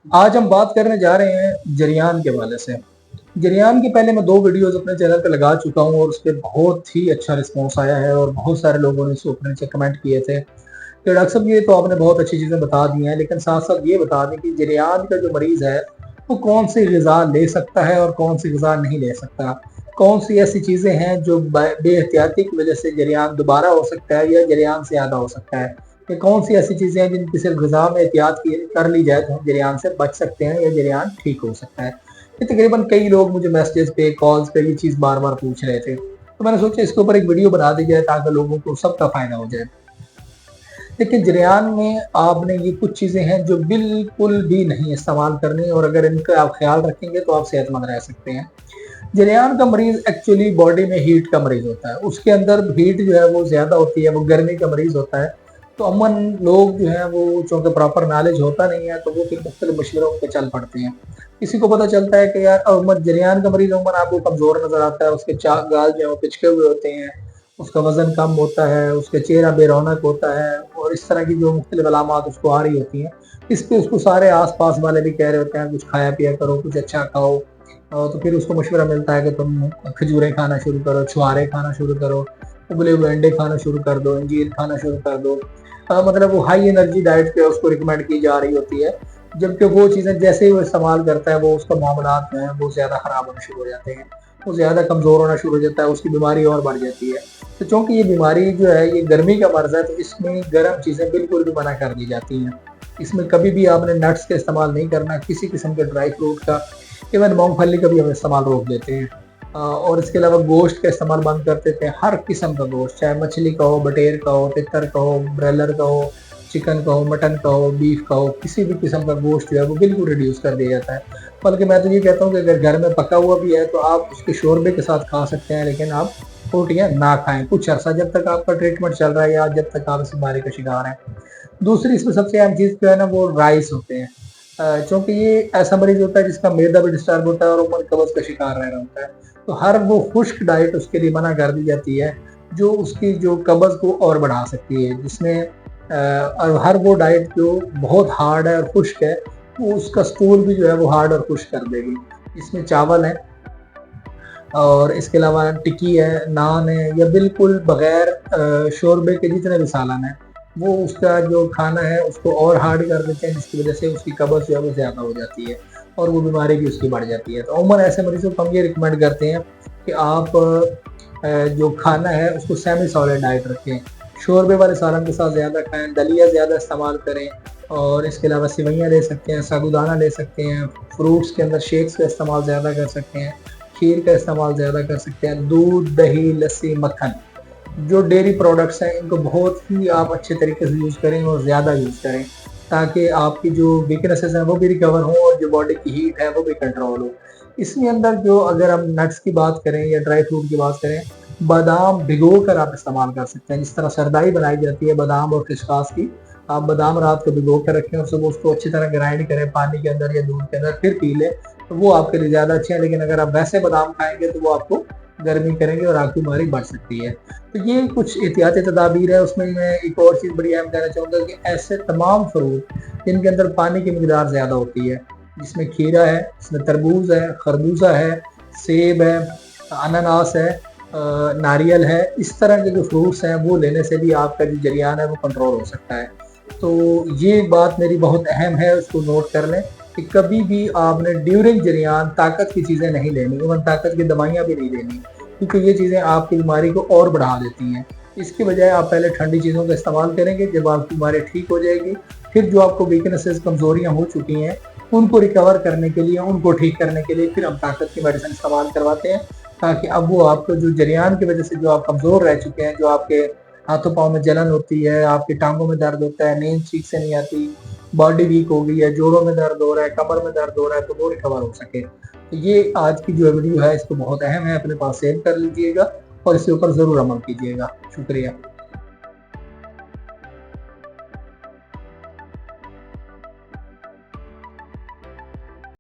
آج ہم بات کرنے جا رہے ہیں جریان کے حوالے سے۔ جریان کی پہلے میں 2 ویڈیوز اپنے چینل پہ لگا چکا ہوں اور اس پہ بہت ہی اچھا رسپانس آیا ہے اور بہت سارے لوگوں نے اس اوپر نیچے کمنٹ کیے تھے کہ ڈاکٹر صاحب یہ تو آپ نے بہت اچھی چیزیں بتا دی ہیں، لیکن ساتھ ساتھ یہ بتا دیں کہ جریان کا جو مریض ہے وہ کون سی غذا لے سکتا ہے اور کون سی غذا نہیں لے سکتا، کون سی ایسی چیزیں ہیں جو بے احتیاطی کی وجہ سے جریان دوبارہ ہو سکتا ہے یا جریان سے زیادہ ہو سکتا ہے، کہ کون سی ایسی چیزیں ہیں جن کی صرف غذا میں احتیاط کر لی جائے تو ہم جریان سے بچ سکتے ہیں یا جریان ٹھیک ہو سکتا ہے۔ یہ تقریباً کئی لوگ مجھے میسیجز پہ کالز پہ یہ چیز بار بار پوچھ رہے تھے، تو میں نے سوچا اس کے اوپر ایک ویڈیو بنا دی جائے تاکہ لوگوں کو سب کا فائدہ ہو جائے۔ لیکن جریان میں آپ نے یہ کچھ چیزیں ہیں جو بالکل بھی نہیں استعمال کرنی، اور اگر ان کا آپ خیال رکھیں گے تو آپ صحت مند رہ سکتے ہیں۔ جریان کا مریض ایکچولی باڈی میں ہیٹ کا مریض ہوتا ہے، اس کے اندر ہیٹ جو ہے وہ زیادہ ہوتی ہے، وہ گرمی کا مریض ہوتا ہے۔ تو عموماً لوگ جو ہیں وہ چونکہ پراپر نالج ہوتا نہیں ہے تو وہ پھر مختلف مشوروں پہ چل پڑتے ہیں۔ کسی کو پتہ چلتا ہے کہ یار عموماً جریان کا مریض عموماً آپ کو کمزور نظر آتا ہے، اس کے گال جو ہیں وہ پچکے ہوئے ہوتے ہیں، اس کا وزن کم ہوتا ہے، اس کا چہرہ بے رونق ہوتا ہے، اور اس طرح کی جو مختلف علامات اس کو آ رہی ہوتی ہیں۔ اس پہ اس کو سارے آس پاس والے بھی کہہ رہے ہوتے ہیں کچھ کھایا پیا کرو، کچھ اچھا کھاؤ، تو پھر اس کو مشورہ ملتا ہے کہ تم کھجوریں کھانا شروع کرو، چھوارے کھانا شروع کرو، ابلے ہوئے انڈے کھانا شروع کر دو، انجیر کھانا شروع کر دو۔ مطلب وہ ہائی انرجی ڈائٹ پہ اس کو ریکمینڈ کی جا رہی ہوتی ہے، جبکہ وہ چیزیں جیسے ہی وہ استعمال کرتا ہے وہ اس کا معاملات جو ہیں وہ زیادہ خراب ہونے شروع ہو جاتے ہیں، وہ زیادہ کمزور ہونا شروع ہو جاتا ہے، اس کی بیماری اور بڑھ جاتی ہے۔ تو چونکہ یہ بیماری جو ہے یہ گرمی کا مرض ہے تو اس میں گرم چیزیں بالکل بھی منع کر دی جاتی ہیں۔ اس میں کبھی بھی آپ نے نٹس کا استعمال نہیں کرنا، کسی قسم کے ڈرائی فروٹ کا، ایون مونگ پھلی کا بھی ہم استعمال روک دیتے ہیں، اور اس کے علاوہ گوشت کا استعمال بند کر دیتے ہیں۔ ہر قسم کا گوشت، چاہے مچھلی کا ہو، بٹیر کا ہو، تتر کا ہو، برائلر کا ہو، چکن کا ہو، مٹن کا ہو، بیف کا ہو، کسی بھی قسم کا گوشت جو ہے وہ بالکل ریڈیوس کر دیا جاتا ہے۔ بلکہ میں تو یہ کہتا ہوں کہ اگر گھر میں پکا ہوا بھی ہے تو آپ اس کے شوربے کے ساتھ کھا سکتے ہیں، لیکن آپ روٹیاں نہ کھائیں کچھ عرصہ، جب تک آپ کا ٹریٹمنٹ چل رہا ہے یا جب تک آپ اس بیماری کا شکار ہیں۔ دوسری اس میں سب سے اہم چیز جو ہے نا وہ رائس ہوتے ہیں، چونکہ یہ ایسا مریض ہوتا ہے جس کا معدہ بھی ڈسٹرب ہوتا ہے اور عموماً قبض کا شکار رہ رہا ہوتا ہے، تو ہر وہ خشک ڈائٹ اس کے لیے منع کر دی جاتی ہے جو اس کی جو قبض کو اور بڑھا سکتی ہے، جس میں ہر وہ ڈائٹ جو بہت ہارڈ ہے اور خشک ہے وہ اس کا سٹول بھی جو ہے وہ ہارڈ اور خشک کر دے گی۔ اس میں چاول ہے اور اس کے علاوہ ٹکی ہے، نان ہے، یا بالکل بغیر شوربے کے جتنے بھی سالن ہیں وہ اس کا جو کھانا ہے اس کو اور ہارڈ کر دیتے ہیں، جس کی وجہ سے اس کی قبض جو ہے وہ زیادہ ہو جاتی ہے اور وہ بیماری بھی اس کی بڑھ جاتی ہے۔ تو عموماً ایسے مریضوں کو ہم یہ ریکمینڈ کرتے ہیں کہ آپ جو کھانا ہے اس کو سیمی سالڈ ڈائٹ رکھیں، شوربے والے سالن کے ساتھ زیادہ کھائیں، دلیا زیادہ استعمال کریں، اور اس کے علاوہ سوئیاں لے سکتے ہیں، ساگودانہ لے سکتے ہیں، فروٹس کے اندر شیکس کا استعمال زیادہ کر سکتے ہیں، کھیر کا استعمال زیادہ کر سکتے ہیں، دودھ، دہی، لسی، مکھن، جو ڈیری پروڈکٹس ہیں ان کو بہت ہی آپ اچھے طریقے سے یوز کریں اور زیادہ یوز کریں تاکہ آپ کی جو ویکنسز ہیں وہ بھی ریکور ہوں اور جو باڈی کی ہیٹ ہے وہ بھی کنٹرول ہو۔ اس میں اندر جو اگر ہم نٹس کی بات کریں یا ڈرائی فروٹ کی بات کریں، بادام بھگو کر آپ استعمال کر سکتے ہیں، جس طرح سردائی بنائی جاتی ہے بادام اور خسخاس کی، آپ بادام رات کو بھگو کر رکھیں اور صبح اس کو اچھی طرح گرائنڈ کریں پانی کے اندر یا دودھ کے اندر، پھر پی لیں تو وہ آپ کے لیے زیادہ اچھے ہیں۔ لیکن اگر آپ ویسے بادام کھائیں گے تو وہ آپ کو گرمی کریں گے اور آپ کی بیماری بڑھ سکتی ہے۔ تو یہ کچھ احتیاطی تدابیر ہے۔ اس میں ایک اور چیز بڑی اہم کہنا چاہوں گا کہ ایسے تمام فروٹ جن کے اندر پانی کی مقدار زیادہ ہوتی ہے، جس میں کھیرا ہے، اس میں تربوز ہے، خربوزہ ہے، سیب ہے، انناس ہے، ناریل ہے، اس طرح کے جو فروٹس ہیں وہ لینے سے بھی آپ کا جو جریان ہے وہ کنٹرول ہو سکتا ہے۔ تو یہ بات میری بہت اہم ہے، اس کو نوٹ کر لیں کہ کبھی بھی آپ نے ڈیورنگ جریان طاقت کی چیزیں نہیں لینی، ایون طاقت کی دوائیاں بھی نہیں لینی، کیونکہ یہ چیزیں آپ کی بیماری کو اور بڑھا دیتی ہیں۔ اس کی بجائے آپ پہلے ٹھنڈی چیزوں کا استعمال کریں گے، جب آپ کی بیماری ٹھیک ہو جائے گی پھر جو آپ کو ویکنسز، کمزوریاں ہو چکی ہیں ان کو ریکور کرنے کے لیے، ان کو ٹھیک کرنے کے لیے پھر ہم طاقت کی میڈیسن استعمال کرواتے ہیں، تاکہ اب وہ آپ کو جو جریان کی وجہ سے جو آپ کمزور رہ چکے ہیں، جو آپ کے ہاتھوں پاؤں میں جلن ہوتی ہے، آپ کی ٹانگوں میں درد ہوتا ہے، نیند ٹھیک سے نہیں آتی، باڈی ویک ہو گئی ہے، جوڑوں میں درد ہو رہا ہے، کمر میں درد ہو رہا ہے، تو وہ ریکور ہو سکے۔ تو یہ آج کی جو ویڈیو ہے اس کو بہت اہم ہے، اپنے پاس سیو کر لیجئے گا اور اس کے اوپر ضرور عمل کیجئے گا۔ شکریہ۔